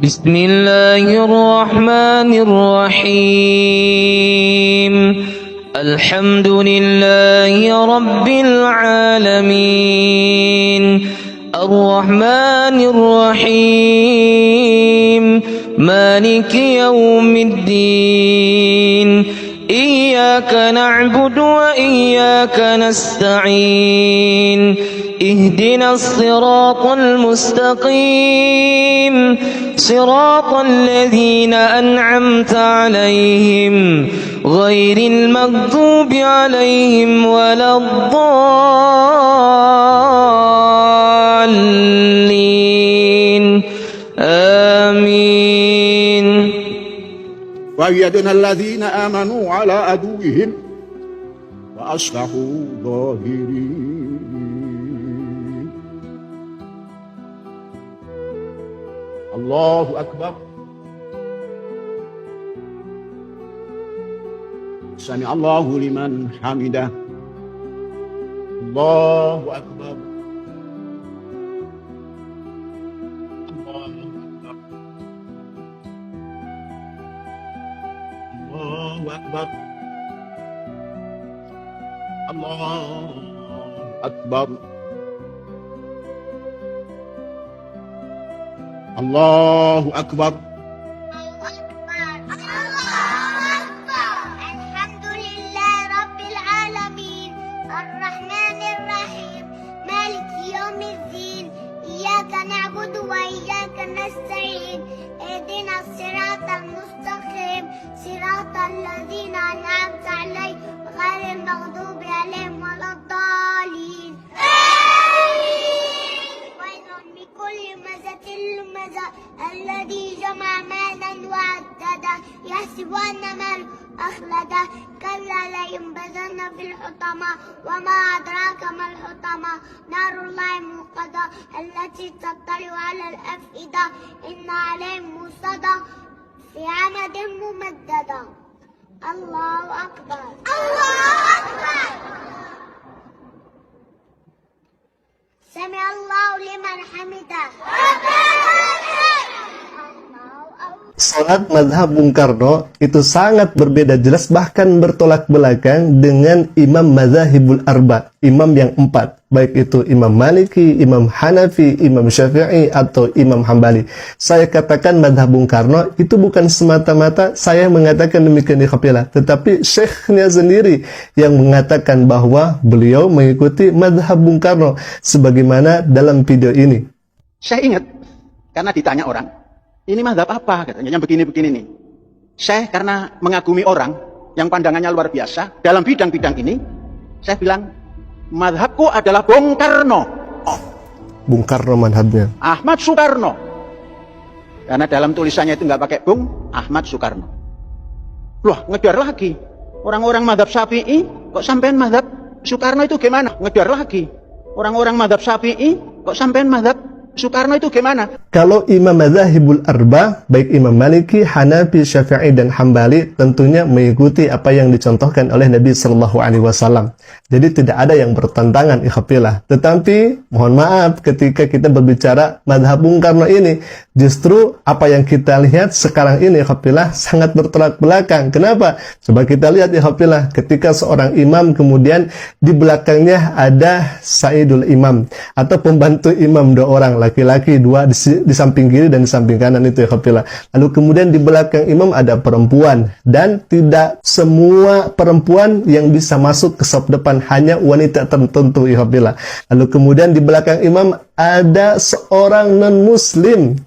بسم الله الرحمن الرحيم الحمد لله رب العالمين الرحمن الرحيم مالك يوم الدين إياك نعبد وإياك نستعين اهدنا الصراط المستقيم صراط الذين أنعمت عليهم غير المغضوب عليهم ولا الضالين آمين. وأيدنا الذين آمنوا على عدوهم وأصبحوا ظاهرين. الله أكبر. سمع الله لمن حمده. الله أكبر. الله أكبر. الله أكبر. الله أكبر. الحمد لله رب العالمين الرحمن الرحيم مالك يوم الدين إياك نعبد وإياك نستعين اهدنا الصراط المستقيم صراط الذين أنعمت عليهم غير المغضوب عليهم ولا الضالين. ويل لكل همزة لمزة الذي جمع مالا وعدده يحسب أن ماله أخلده كلا لينبذن في الحطمة وما أدراك ما الحطمة نار الله الموقدة التي تطلع على الأفئدة إن عليهم موصدة في عمد ممددة. الله أكبر. الله أكبر. سمع الله لمن حمده. Salat mazhab Bung Karno itu sangat berbeda jelas, bahkan bertolak belakang dengan imam mazahibul arba, imam yang empat, baik itu Imam Maliki, Imam Hanafi, Imam Syafi'i, atau Imam Hambali. Saya katakan mazhab Bung Karno itu bukan semata-mata saya mengatakan demikian di kapilah, tetapi syekhnya sendiri yang mengatakan bahwa beliau mengikuti mazhab Bung Karno sebagaimana dalam video ini. Saya ingat karena ditanya orang, ini mazhab apa? Katanya yang begini-begini nih. Saya karena mengagumi orang yang pandangannya luar biasa dalam bidang-bidang ini, saya bilang, mazhabku adalah Bung Karno. Oh, Bung Karno mazhabnya. Ahmad Soekarno. Karena dalam tulisannya itu nggak pakai Bung, Ahmad Soekarno. Loh, ngedar lagi. Orang-orang mazhab Syafi'i, kok sampean mazhab Soekarno itu gimana? Ngedar lagi. Orang-orang mazhab Syafi'i, kok sampean mazhab Soekarno itu gimana? Kalau imam mazahibul arba, baik Imam Maliki, Hanafi, Syafi'i, dan Hambali, tentunya mengikuti apa yang dicontohkan oleh Nabi Sallallahu Alaihi Wasallam. Jadi tidak ada yang bertentangan, ikhwafilah. Tetapi mohon maaf, ketika kita berbicara mazhab Bung Karno ini, justru apa yang kita lihat sekarang ini, ikhwafilah, sangat bertolak belakang. Kenapa? Coba kita lihat, ikhwafilah, ketika seorang imam kemudian di belakangnya ada Sayyidul Imam atau pembantu imam, dua orang, laki-laki dua di samping kiri dan di samping kanan itu, ikhwafilah. Lalu kemudian di belakang imam ada perempuan, dan tidak semua perempuan yang bisa masuk ke saf depan, hanya wanita tertentu, ikhwafilah. Lalu kemudian di belakang imam ada seorang non-muslim.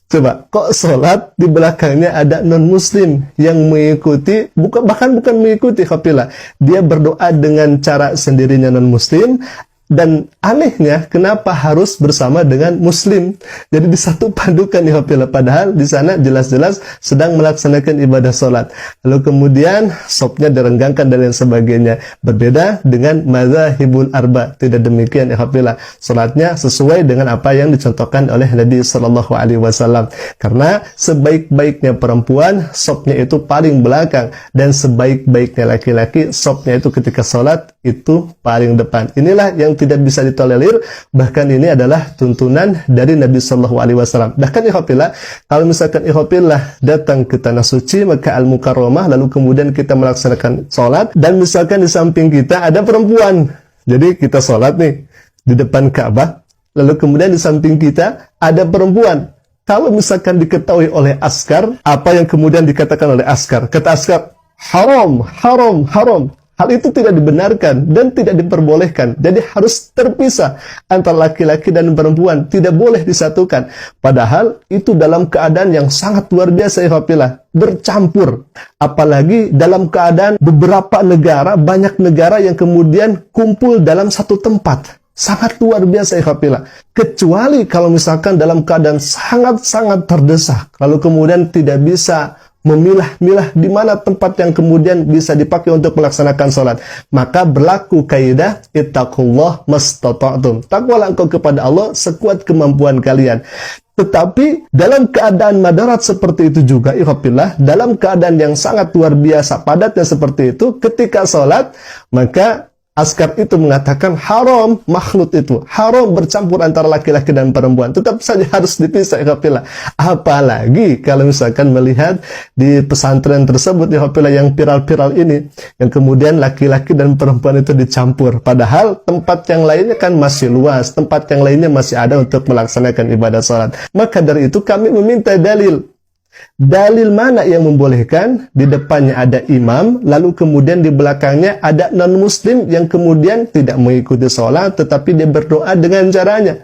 Coba, kok sholat di belakangnya ada non-muslim yang mengikuti, bahkan bukan mengikuti, ikhwafilah. Dia berdoa dengan cara sendirinya non-muslim. Dan anehnya, kenapa harus bersama dengan muslim? Jadi di satu padukan, ikhwafilah, padahal di sana jelas-jelas sedang melaksanakan ibadah sholat. Lalu kemudian sopnya direnggangkan dan lain sebagainya. Berbeda dengan mazahibul arba. Tidak demikian, ikhwafilah. Sholatnya sesuai dengan apa yang dicontohkan oleh Nabi Sallallahu Alaihi Wasallam. Karena sebaik-baiknya perempuan, sopnya itu paling belakang, dan sebaik-baiknya laki-laki, sopnya itu ketika sholat itu paling depan. Inilah yang tidak bisa ditolerir, bahkan ini adalah tuntunan dari Nabi Shallallahu Alaihi Wasallam. Bahkan ikhwafillah, kalau misalkan ikhwafillah datang ke tanah suci Makkah Al-Mukarramah, lalu kemudian kita melaksanakan sholat, dan misalkan di samping kita ada perempuan, jadi kita sholat nih di depan Ka'bah, lalu kemudian di samping kita ada perempuan. Kalau misalkan diketahui oleh askar, apa yang kemudian dikatakan oleh askar? Kata askar, haram, haram, haram. Hal itu tidak dibenarkan dan tidak diperbolehkan. Jadi harus terpisah antara laki-laki dan perempuan. Tidak boleh disatukan. Padahal itu dalam keadaan yang sangat luar biasa, ikhwafillah. Bercampur. Apalagi dalam keadaan beberapa negara, banyak negara yang kemudian kumpul dalam satu tempat. Sangat luar biasa, ikhwafillah. Kecuali kalau misalkan dalam keadaan sangat-sangat terdesak, lalu kemudian tidak bisa memilah-milah di mana tempat yang kemudian bisa dipakai untuk melaksanakan sholat, maka berlaku kaidah ittaqullah mastata'tum. Takwalah engkau kepada Allah sekuat kemampuan kalian. Tetapi dalam keadaan madarat seperti itu juga, ikhwafillah, dalam keadaan yang sangat luar biasa padatnya seperti itu, ketika sholat, maka askar itu mengatakan haram, makhluk itu haram bercampur antara laki-laki dan perempuan. Tetap saja harus dipisah, ikhwafillah. Apalagi kalau misalkan melihat di pesantren tersebut, ikhwafillah, yang viral-viral ini, yang kemudian laki-laki dan perempuan itu dicampur. Padahal tempat yang lainnya kan masih luas, tempat yang lainnya masih ada untuk melaksanakan ibadah salat. Maka dari itu kami meminta dalil. Dalil mana yang membolehkan di depannya ada imam, lalu kemudian di belakangnya ada non-muslim yang kemudian tidak mengikuti sholat, tetapi dia berdoa dengan caranya.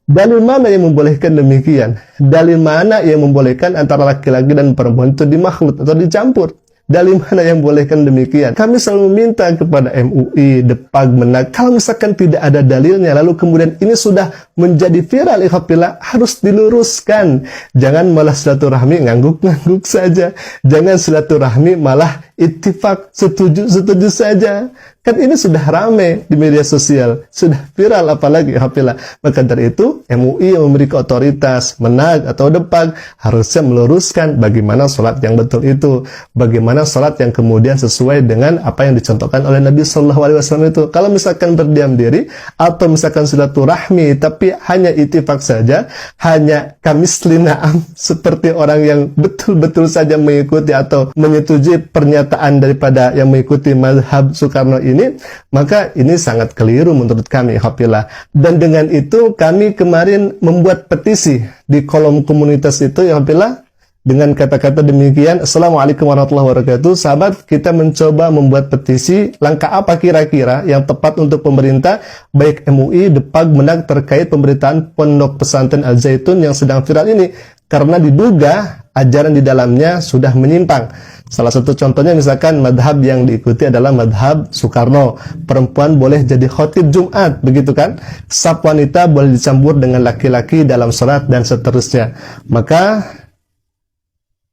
Dalil mana yang membolehkan demikian? Dalil mana yang membolehkan antara laki-laki dan perempuan itu dimakhluk atau dicampur? Dalil mana yang bolehkan demikian? Kami selalu meminta kepada MUI, Depag, Menak, kalau misalkan tidak ada dalilnya, lalu kemudian ini sudah menjadi viral, ikhwafillah, harus diluruskan. Jangan malah silaturahmi ngangguk-ngangguk saja. Jangan silaturahmi malah ittifaq, setuju saja. Kan ini sudah ramai di media sosial, sudah viral, apalagi ikhwafillah. Maka dari itu, MUI yang memiliki otoritas, Menak atau Depag, harusnya meluruskan bagaimana sholat yang betul itu, bagaimana sholat yang kemudian sesuai dengan apa yang dicontohkan oleh Nabi Shallallahu Alaihi Wasallam itu. Kalau misalkan berdiam diri atau misalkan silaturahmi tapi hanya ittifaq saja, hanya kamislinaam, seperti orang yang betul-betul saja mengikuti atau menyetujui pernyataan daripada yang mengikuti mazhab Soekarno ini, maka ini sangat keliru menurut kami, ikhwafillah. Dan dengan itu kami kemarin membuat petisi di kolom komunitas itu, ikhwafillah, dengan kata-kata demikian, Assalamualaikum warahmatullahi wabarakatuh. Sahabat, kita mencoba membuat petisi, langkah apa kira-kira yang tepat untuk pemerintah, baik MUI, Depag, Menak, terkait pemberitaan Pondok Pesantren Al-Zaitun yang sedang viral ini, karena diduga ajaran di dalamnya sudah menyimpang. Salah satu contohnya misalkan madhab yang diikuti adalah madhab Soekarno. Perempuan boleh jadi khotib Jumat, begitu kan? Saf wanita boleh dicampur dengan laki-laki dalam sholat dan seterusnya. Maka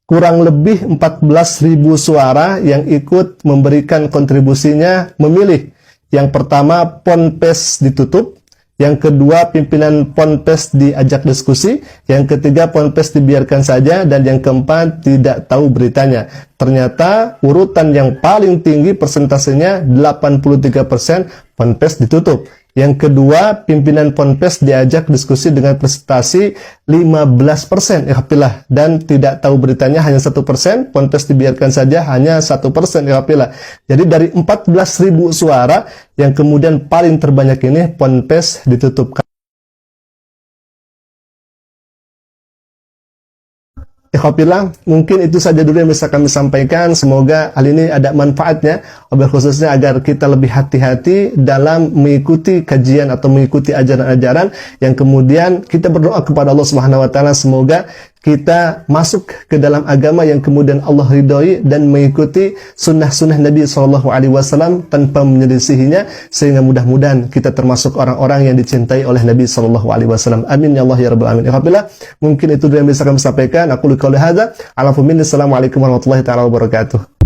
kurang lebih 14.000 suara yang ikut memberikan kontribusinya memilih. Yang pertama, Ponpes ditutup. Yang kedua, pimpinan Ponpes diajak diskusi. Yang ketiga, Ponpes dibiarkan saja. Dan yang keempat, tidak tahu beritanya. Ternyata urutan yang paling tinggi persentasenya 83%, Ponpes ditutup. Yang kedua, pimpinan Ponpes diajak diskusi dengan presentasi 15%, ikhwafillah, dan tidak tahu beritanya hanya 1%, Ponpes dibiarkan saja hanya 1%, ikhwafillah. Jadi dari 14.000 suara yang kemudian paling terbanyak ini Ponpes ditutup. Ikhwafillah, mungkin itu saja dulu yang bisa kami sampaikan. Semoga hal ini ada manfaatnya, khususnya agar kita lebih hati-hati dalam mengikuti kajian atau mengikuti ajaran-ajaran yang kemudian kita berdoa kepada Allah Subhanahu wa taala, semoga kita masuk ke dalam agama yang kemudian Allah ridhoi dan mengikuti sunnah-sunnah Nabi SAW tanpa menyelisihinya, sehingga mudah-mudahan kita termasuk orang-orang yang dicintai oleh Nabi SAW. Amin ya Allah ya Rabbal Alamin. Alhamdulillah, mungkin itu yang bisa kami sampaikan. Aku qouli hadza, Assalamualaikum warahmatullahi wabarakatuh.